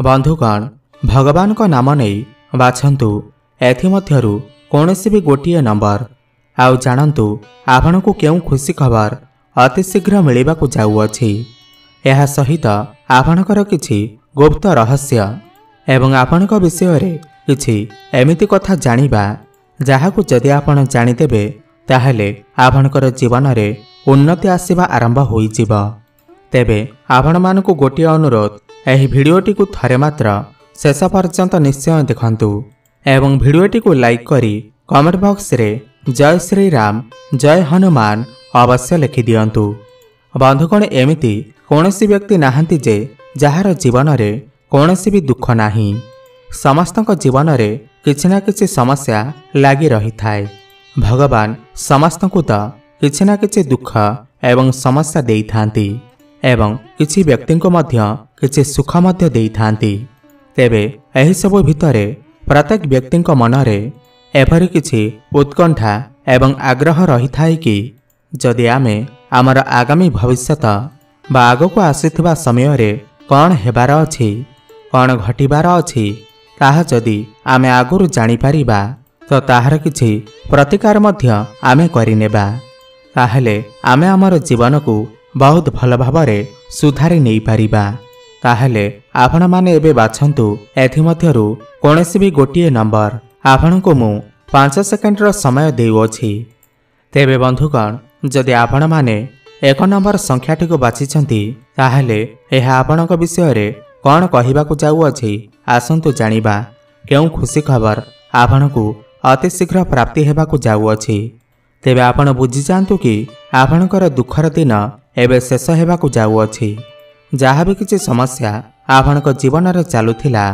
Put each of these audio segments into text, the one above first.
बंधुगण भगवान का नाम नहीं बाछंतु एथिमध्यरु कौनसी भी गोटे नंबर आउ जानतु आपण को क्यों खुशी खबर अति शीघ्र मिलवा जाऊँगी। यह सहित आपणकर किछि गुप्त रहस्य एवं आपणक विषय किछि एमिति कथा जानिबा जहाकु जदि आपण जानिदेबे ताहेले आपणकर जीवन में उन्नति आसीबा आरंभ होइजिब। तेबे आपण मानकु गोटे अनुरोध एही भिडियोटी को थरे मात्र शेष पर्यंत निश्चय देखंतु एवं भिडियोटी को लाइक करी कमेंट बॉक्स रे जय श्री राम जय हनुमान अवश्य लिखि दियंतु। बंधुगण एमिति कौनसी व्यक्ति नाहंती जे जहार जीवन में कौनसी भी दुख नाही। समस्तक जीवन में किछि ना किछि समस्या लागी रही थाए। भगवान समस्त को तो किछि ना किछि दुख एवं समस्या देई थांती एवं किछि व्यक्ति को मध्य किछि सुख मध्य देई थांती। तेबे एही सब भितरे प्रत्येक व्यक्ति मनरे एभरी किछि उत्कंठा एवं आग्रह रही थाए कि जदि आमे आमर आगामी भविष्यत बा आगको आसीथिबा समय रे कौन हेबार अछि कौन घटिबार अछि ताहा जदि आमे आगुरु जानि परिबा तो ताहार किछि प्रतिकार मध्य आमे करिनेबा ताहेले आमे आमर जीवन को बहुत भल भावरे सुधारी नहीं पारिबा। ताहेले आपण माने एबे बाछंतु एथिमध्यरु कोनोसी भी गोटे नंबर आपण को मु 5 सेकेंड रो समय देउछि। तेबे बंधुगण जदि आपण माने एक नंबर संख्याटी को बाछिछंती ताहेले एहा आपणक विषय रे कौन कहिबाकु जाउछि आसंतु जानिबा केउ खुशी खबर आपणकु अति शीघ्र प्राप्ति हेबाकु जाउछि। तेबे आपण बुझी जांतु कि आपणकर दुखर दिन एबे शेष हेबाकु जाउछि। जहाँ भी किछि समस्या आपणक जीवन रे चालुथिला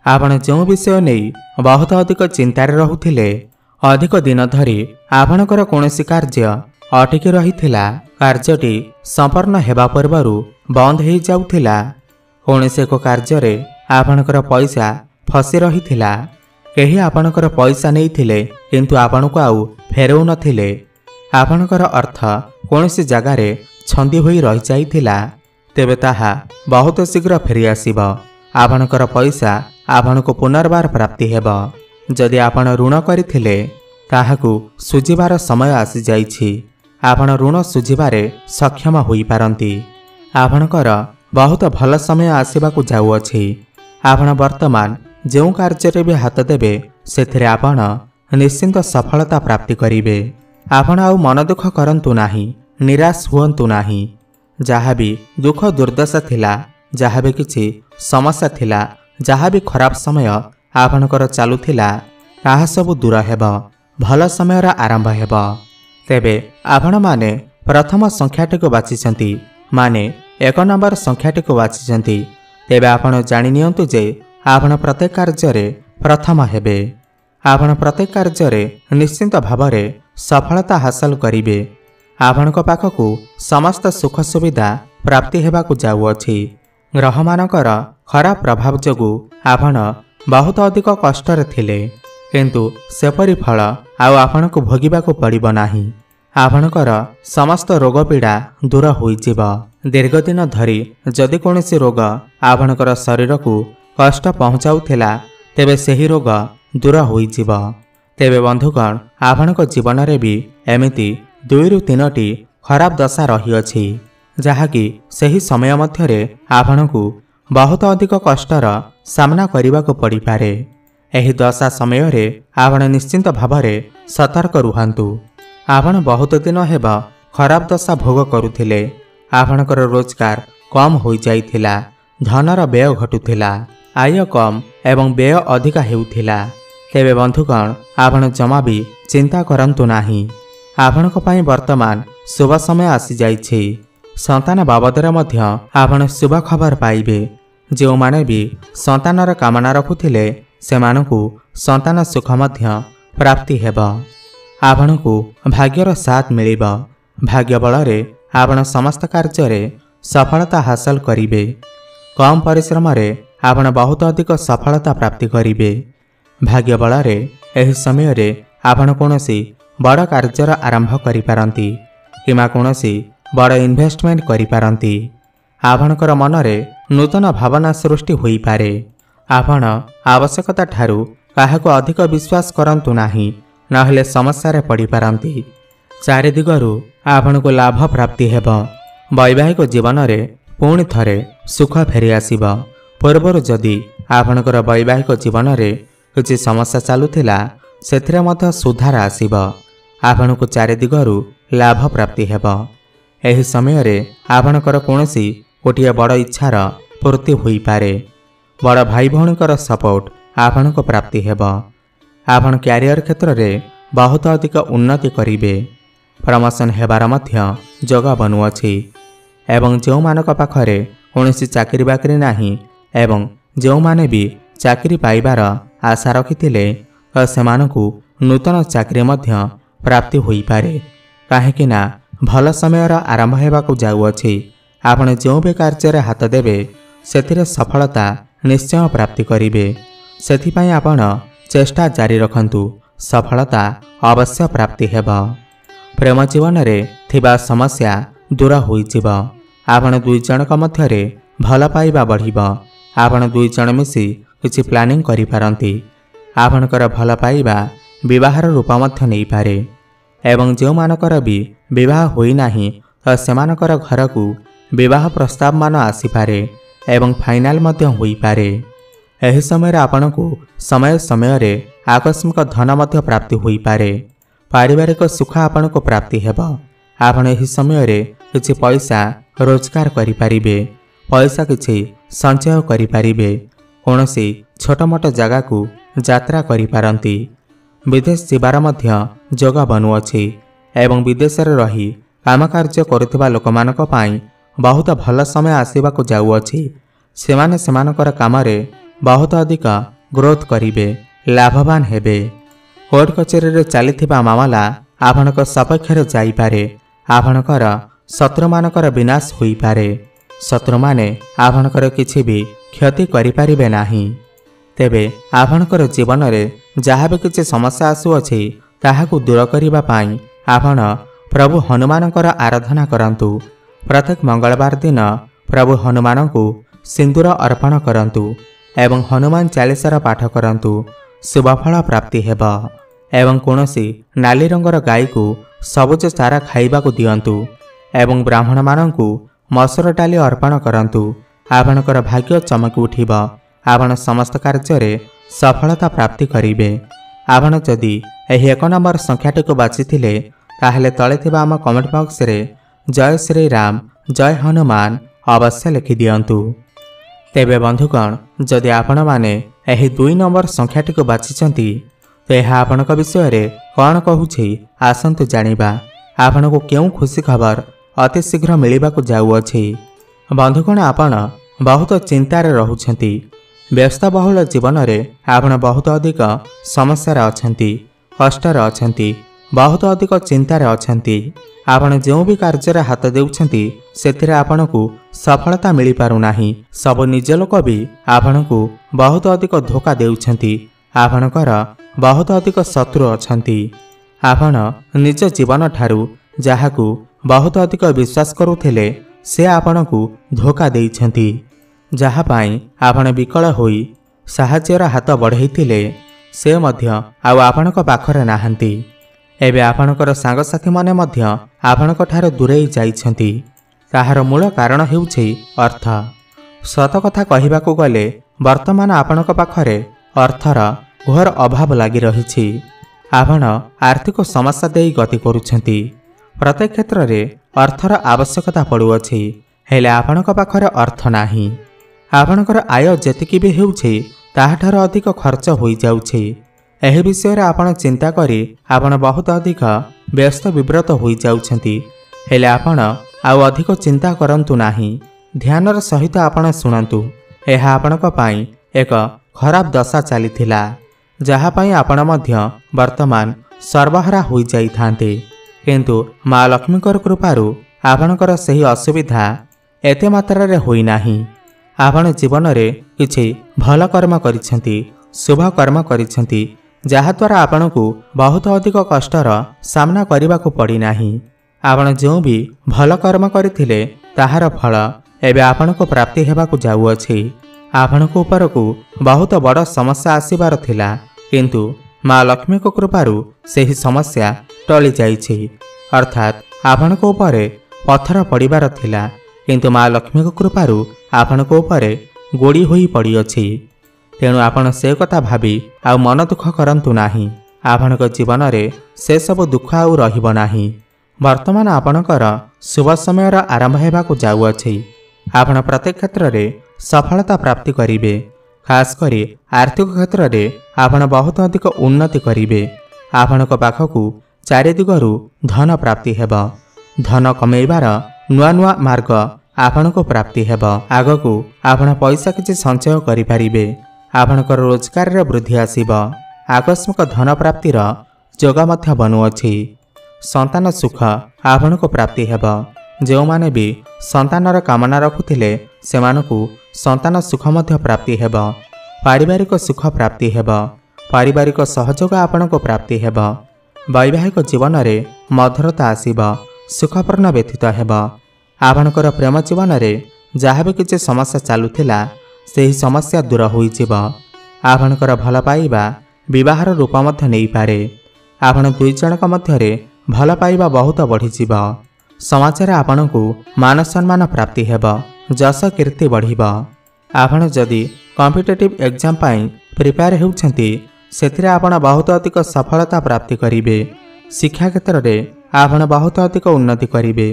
आपण जो विषय नहीं बहुत अधिक चिंतार रहुथिले अधिक दिन धरी आपणकर कौनसी कार्य अटकी रहिथिला कार्यटी संपूर्ण हेबा पूर्वरु बंद हो जाउथिला। कौनसी एक कार्य रे आपणकर पैसा फसी रहिथिला केही आपणकर पैसा नहीं थिले किंतु आपणको आउ फेरउ नथिले आपणकर अर्थ कौनसी जगार छंदी होई रहि जाइथिला तेबे ताहा बहुत शीघ्र फेरी आसीब। आपणकर पैसा आपणको पुनर्बार प्राप्ति हेब। जदि आपण ऋण करिथिले ताहाकु सुझिबार समय आसी जाइछि। आपण ऋण सुझिबारे सक्षम होई पारंती। आपणकर बहुत भल समय आसीबाकु जाउछि। आपण वर्तमान जो कार्य भी हाथ देबे सेथिरे आपण निश्चिंत सफलता प्राप्ति करिवे। आपण आउ मन दुख करंतु नाही निराश हुअंतु नाही। जहाँ भी दुख दुर्दशा थिला जहाँ भी किछि समस्या थिला जहाँ भी खराब समय आपणकर चालुथिला ताहा सब दूर हेब भल समय आरंभ हेब। तेबे आपण माने प्रथम संख्याटी को बाछिछंती माने एक नंबर संख्याटी को बाछिछंती तेबे आपण जानि नियंतु जे आपण प्रत्येक कार्य रे प्रथम हेबे। आपण प्रत्येक कार्य रे निश्चिंत भावरे सफलता हासिल करिवे। आपणक पाखकु समस्त सुख सुविधा प्राप्ति हेबाकु जाउछि। ग्रह मानकर खराब प्रभाव जोगु आपण बहुत अधिक कष्ट रे थिले किंतु सेपरि फल आउ आपणकु भोगिबाकु पड़िबो नाही। आपणकर समस्त रोग पीड़ा दूर होइजिब। दीर्घ दिन धरी जदि कोनोसी रोग आपणकर शरीर को कष्ट पहुँचाउथिला तेबे सेही रोग दूर होइजिब। तेबे बंधुगण आपणक जीवन रे भी एमिति 2 ରୁ 3ଟି खराब दशा रही जहाँकि सही समय मध्यरे आपणकु बहुत अधिक कष्टर सामना करने पड़ पारे। एही दशा समय रे आपण निश्चिंत भावरे सतर्क रुहंतु। आपण बहुत दिन हेब खराब दशा भोग करुथिले आपणकर रोजगार कम हो जाइथिला धनर व्यय घटुथिला आय कम एवं व्यय अधिक हेउथिला। तेबे बंधुगण आपण जमा भी चिंता करंतु नाही। आपणक पई वर्तमान शुभ समय आसी जाइछि। संतान बाबदरे मध्य आपण शुभ खबर पाइबे। जो माने भी संतानर कामना रखुथिले सेमानकु संतान सुख मध्य प्राप्ति हेब। आपणकु भाग्यर साथ मिलिब। भाग्य बलरे आपण समस्त कार्य रे सफलता हासिल करिवे। कम परिश्रम रे आपण बहुत अधिक सफलता प्राप्ति करिवे। भाग्य बलरे एही समय रे आपण कोनोसी बड़ कार्यर आरंभ करि पारंती किमा कोनोसी बड़ इन्वेस्टमेंट करि पारंती। आपणकर मनरे नूतन भावना सृष्टि होई पारे। आपण आवश्यकता ठारू काहाको अधिक विश्वास करंतु नाही, नहेले समस्या रे पड़ी पारंती। चारि दिगरु आपनको लाभ प्राप्ति हेब। वैवाहिक जीवन रे पुणी थरे सुख फेरी आसिब। पूर्वरु जदि आपणकर वैवाहिक जीवन रे किछि समस्या चालुथिला सेथिरे मध्य सुधार आसिब। आपणको चारि दिगरु लाभ प्राप्ति हेब। एही समय रे आपणकर कोनोसी गोटिए बड़ इच्छार पूर्ति होई पारे। बड़ भाई भौणीकर सपोर्ट आपणको प्राप्ति हेब। आपण क्यारियर क्षेत्र रे बहुत अधिक उन्नति करिवे। प्रमोशन हेबार मध्य जोग बनुअछि। एवं जो मानक पाखरे कोनोसी चाकरी बाकरी नाही एवं जो माने भी चाकरी पाइबार आशा रखिथिले तो सेमानकु नूतन चाकरी मध्य प्राप्ति होई पारे। काहेकि ना भल समयर आरंभ हेबाकु जाउअछि। आपण जो भी कार्य रे हाथ देबे सेथिरे सफलता निश्चय प्राप्ति करिवे। सेथिपई आपण चेष्टा जारी रखंतु, सफलता अवश्य प्राप्ति हेब। प्रेम जीवन रे थिबा समस्या दूर होइजिब। आपण दुई जनक मध्य रे भल पाइबा बढ़िब। आपण दुई जन मिसी किछि प्लानिंग करि पारंती। आपणकर भल पाइबा विवाहर रूप मध्य नहीं पारे। एवं जो मानकर भी विवाह होई नाही तो सेमानकर घर को विवाह प्रस्ताव मान आसीपारे एवं फाइनाल मध्य होई पारे। एही समय आपनको समय समय रे आकस्मिक धन मध्य प्राप्ति होई पारे। पारिवारिक सुख आपनको प्राप्ति हेब। आपण एही समय रे किछि पैसा रोजगार करि पारिबे। पैसा किछि संचय करि पारिबे। कोनोसी छोट मोट जगह को यात्रा करि पारंती। विदेश जीवार मध्य जोग बनुअछि। एवं विदेश रे रही काम कार्य करुथिबा लोकमानक पई बहुत भल समय आसीबाकु जाउअछि। सेमाने सेमानकर काम रे बहुत अधिक ग्रोथ करिवे, लाभवान हेबे। कोर्ट कचेरी रे चलिथिबा मामला आपणक सपक्ष रे जाई पारे। आपणकर शत्रु मानकर विनाश होई पारे। शत्रु माने आपणकर किछि भी क्षति करि पारिबे नाही। तेबे आपणकर जीवन रे जहाँ भी किछि समस्या आसुअछि ताहाकु दूर करिबा पई आपण प्रभु हनुमानकर आराधना करंतु। प्रत्येक मंगलवार दिन प्रभु हनुमान को सिंदूर अर्पण करंतु एवं हनुमान चालीसार पाठ करंतु। शुभफल प्राप्ति हेब। एवं कोनोसी नाली रंगर गाई को सबुज चारा खाइबा को दियंतु एवं ब्राह्मण मानंकु मसूर डाली अर्पण करंतु। आपणकर भाग्य चमकी उठिब। आपण समस्त कार्य रे सफलता प्राप्ति करिवे। आपण जदि एही 1 नंबर संख्याटी को बाछिथिले ताहले तळे थिबा आम कमेंट बॉक्स रे जय श्री राम जय हनुमान अवश्य लिखि दियंतु। तेबे बंधुगण जदि आपण माने एही 2 नंबर संख्याटी को बाछिचंती तो यह आपणक विषय रे कौन कहूछि आसंतु जानिबा। आपणको केउ खुशी खबर अति शीघ्र मिलिबाकु जाउअछि। बंधुगण आपण बहुत चिंतार रहुछंती। व्यस्तबहुल जीवन रे आपण बहुत अधिक समस्या अछंती, कष्टर अछंती, बहुत अधिक चिंतार अछंती। आपण जो भी कार्य हाथ देउछंती सेथिरे आपणकु सफलता मिली पारु नाही। सब निज लोक भी आपणकु बहुत अधिक धोखा देउछंती। आपणकर बहुत अधिक शत्रु अछंती। आपण निज जीवन ठारू जाहाकु बहुत अधिक विश्वास करुथिले से आपणकु धोखा देइछंती। जहा पाई आपण विकल होई साहाଯ୍ୟର हाथ बढ़ाइथिले से मध्य आउ आपणक पाखरे नाहंती। एबे आपणकर सांगसाथी माने मध्य आपणक ठारे दूरेई जाइछंती। ताहार मूल कारण हेउछि अर्थ। सत कथा कहिबाकू गले वर्तमान आपणक पाखरे अर्थर घोर अभाव लागि रहिछि। आपण आर्थिक समस्या देई गति करूछंती। प्रत्येक क्षेत्र रे अर्थर आवश्यकता पड़ुअछि, हेले आपणक पाखरे अर्थ नाही। आपणकर आय जेतिकी भी हेउछि ताहाठार अधिक खर्च होई जाउछि। एही विषय रे आपण चिंता करी आपण बहुत अधिक व्यस्त विव्रत होई जाउछंती। हेले आपण आउ अधिक चिंता करंतु नाही। ध्यानर सहित आपण सुनंतु। एहा आपणक पई एक खराब दशा चलीथिला, जहा पई आपण मध्य वर्तमान सर्वहारा होई जाइथांते। किंतु माँ लक्ष्मीकर कृपारू आपणकर सही असुविधा एते मात्रा रे होई नाही। आपण जीवन रे किछि भल कर्म करिसेंती, शुभ कर्म करिसेंती, जहा द्वारा आपणकु बहुत अधिक कष्टर सामना करने को पड़ी नाही। आपण जो भी भल कर्म करथिले ताहार फल एबे आपनको प्राप्ति हेबाकु जाउअछि। आपनको उपरकु बहुत बड़ समस्या आसिबार थिला, किंतु माँ लक्ष्मी को कृपारु सेही समस्या टली जाइछि। अर्थात आपनको उपरे पत्थर पड़िबार थिला, किंतु माँ लक्ष्मी को कृपारु आपनको उपरे गोड़ी होई पड़िअछि। तेणु आपण से कथा भाबी आ मन दुख करंतु नाही। आपणक जीवन रे से सब दुख आउ रहिबो नाही। वर्तमान आपणकर शुभ समय आरंभ हेबाकु जाउअछि। आपण प्रत्येक क्षेत्र रे सफलता प्राप्ति करिवे। खास करी आर्थिक क्षेत्र रे आपण बहुत अधिक उन्नति करिवे। आपणक पाखकु चारि दिगरु धन प्राप्ति हेबा। धन कमेइबार नुआ नुआ मार्ग आपणको प्राप्ति हेबा। आगकु आपण पैसा किछि संचय करि पारिबे। आपणकर रोजगार रे वृद्धि आसीबा। आकस्मिक धन प्राप्तिर जोग मध्य बनुअछि। संतान सुख आपणको प्राप्ति हेबा। जो माने भी संतानर कामना रखुथिले सेमानकु संतान सुख मध्य प्राप्ति हेबा। पारिवारिक सुख प्राप्ति हेबा। पारिवारिक सहयोग आपणको प्राप्ति हेबा। वैवाहिक जीवन रे मधुरता आसीबा। सुखपूर्ण व्यतीत हेबा। आपणकर प्रेम जीवन रे जहाँ भी किछि समस्या चालुथिला सेही समस्या दूर होई जिबा। आपणकर भल पाइबा विवाहर रूप मध्य नेई पारे। आपण दुई जनक मध्यरे भल पाइबा बहुत बढ़ी जिबा। समाज रे आपणकु मान सम्मान प्राप्ति हेबा। जस कीर्ति बढ़िबा। आपण जदि कॉम्पिटिटिव एग्जाम पाई प्रिपेयर हेउछंती सेथिरे आपण बहुत अधिक सफलता प्राप्ति करिवे। शिक्षा क्षेत्र रे आपण बहुत अधिक उन्नति करिवे।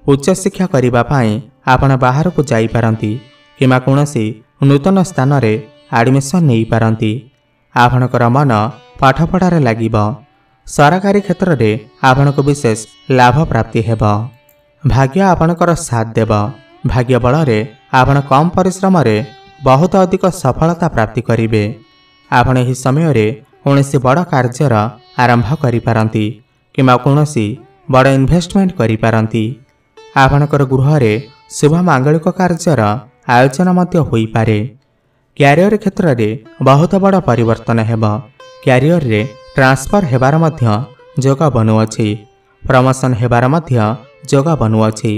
उच्च शिक्षा करिबा पाई आपण बाहर को जाई पारंती किमा कोनोसी नूतन स्थान रे एडमिशन नेई पारंती। आपणकर मन पाठ पढ़ारे लागिबा। सरकारी क्षेत्र रे आपणको विशेष लाभ प्राप्ति हेबा। भाग्य आपणकर साथ देबा। भाग्य बल रे आपण कम परिश्रम रे बहुत अधिक सफलता प्राप्ति करिवे। आपण एही समय रे कोनोसी बड़ कार्यर आरंभ करि पारंती किमा कोनोसी बड़ इन्वेस्टमेंट करि पारंती। आपणकर गृह रे शुभ मांगलिक कार्यर आयोजन मध्य होई पारे। क्यारियर क्षेत्र रे बहुत बड़ परिवर्तन हेबा। क्यारियर रे ट्रांसफर हेबार मध्य जोग बनुअछि। प्रमोशन हेबार मध्य जोग बनुअछि।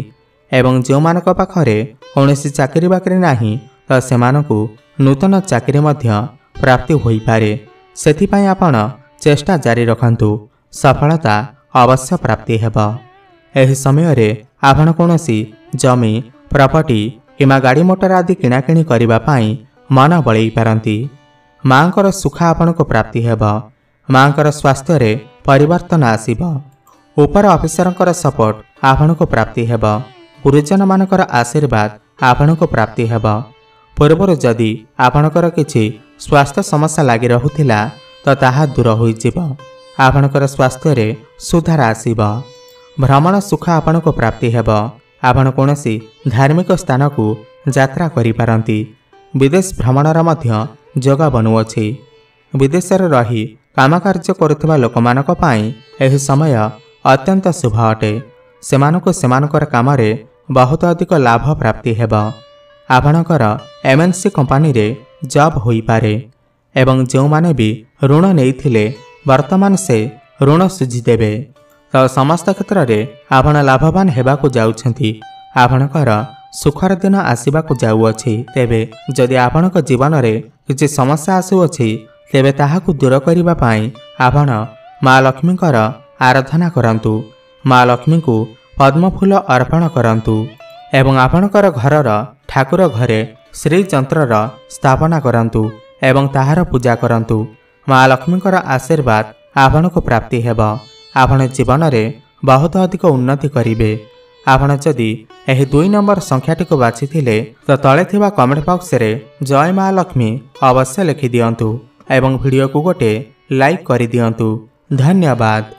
एवं जो मानक पाखरे कोनोसी चाकरी बाकरी नाही त सेमानकु नूतन चाकरी मध्य प्राप्ति होई पारे। सेथि पई आपण चेष्टा जारी रखंतु। सफलता अवश्य प्राप्ति हेबा। एही समय रे आपण कोनोसी जमी प्रॉपर्टी किमा गाड़ी मोटर आदि किणाकिणी करिबा पई मन बळेई पारंती। मांकर सुख आपनको प्राप्ति हेबा। मांकर स्वास्थ्य रे परिवर्तन आसीबा। ऊपर ऑफिसरंकर सपोर्ट आपनको प्राप्ति हेबा। गुरुजन मानकर आशीर्वाद आपनको प्राप्ति हेबा। पूर्वर जदि आपणकर किछि स्वास्थ्य समस्या लागि रहुथिला त ताहा दूर होई जिबा। आपणकर स्वास्थ्य रे सुधार आसीबा। भ्रमण सुख आपनको प्राप्ति हेबा। आपण कोनोसी धार्मिक स्थान को यात्रा करि पारंती। विदेश भ्रमणर मध्य जोग बनुअछि। विदेश रे रही काम कार्य करुथिबा लोकमानक पई एही समय अत्यंत शुभ अटे। सेमानकु सेमानकर काम रे बहुत अधिक लाभ प्राप्ति हेबा। आपणकर एमएनसी कंपनी रे जॉब होई पारे। एवं जो माने भी ऋण नेइथिले वर्तमान से ऋण सुझी देबे। तो समस्त क्षेत्र रे आपण लाभवान हेबाकु जाउछंती। आपणकर सुखर दिन आसीबाकु जाउअछि। तेबे जदि आपणक जीवन रे किछि समस्या आसुअछि तेबे ताहाकु दूर करिबा पई आपण माँ लक्ष्मीकर आराधना करंतु। माँ लक्ष्मी को पद्म फूल अर्पण करंतु एवं आपणकर घरर ठाकुर घरे श्री यंत्रर स्थापना करंतु एवं ताहार पूजा करंतु। माँ लक्ष्मीकर आशीर्वाद आपणको प्राप्ति हेबा। आपण जीवन रे बहुत अधिक उन्नति करिवे। आपण जदि एही 2 नंबर संख्याटी को बाछिथिले तो तळे थिबा कमेंट बॉक्स रे जय माँ लक्ष्मी अवश्य लिखि दियंतु एवं वीडियो को गोटे लाइक करि दियंतु। धन्यवाद।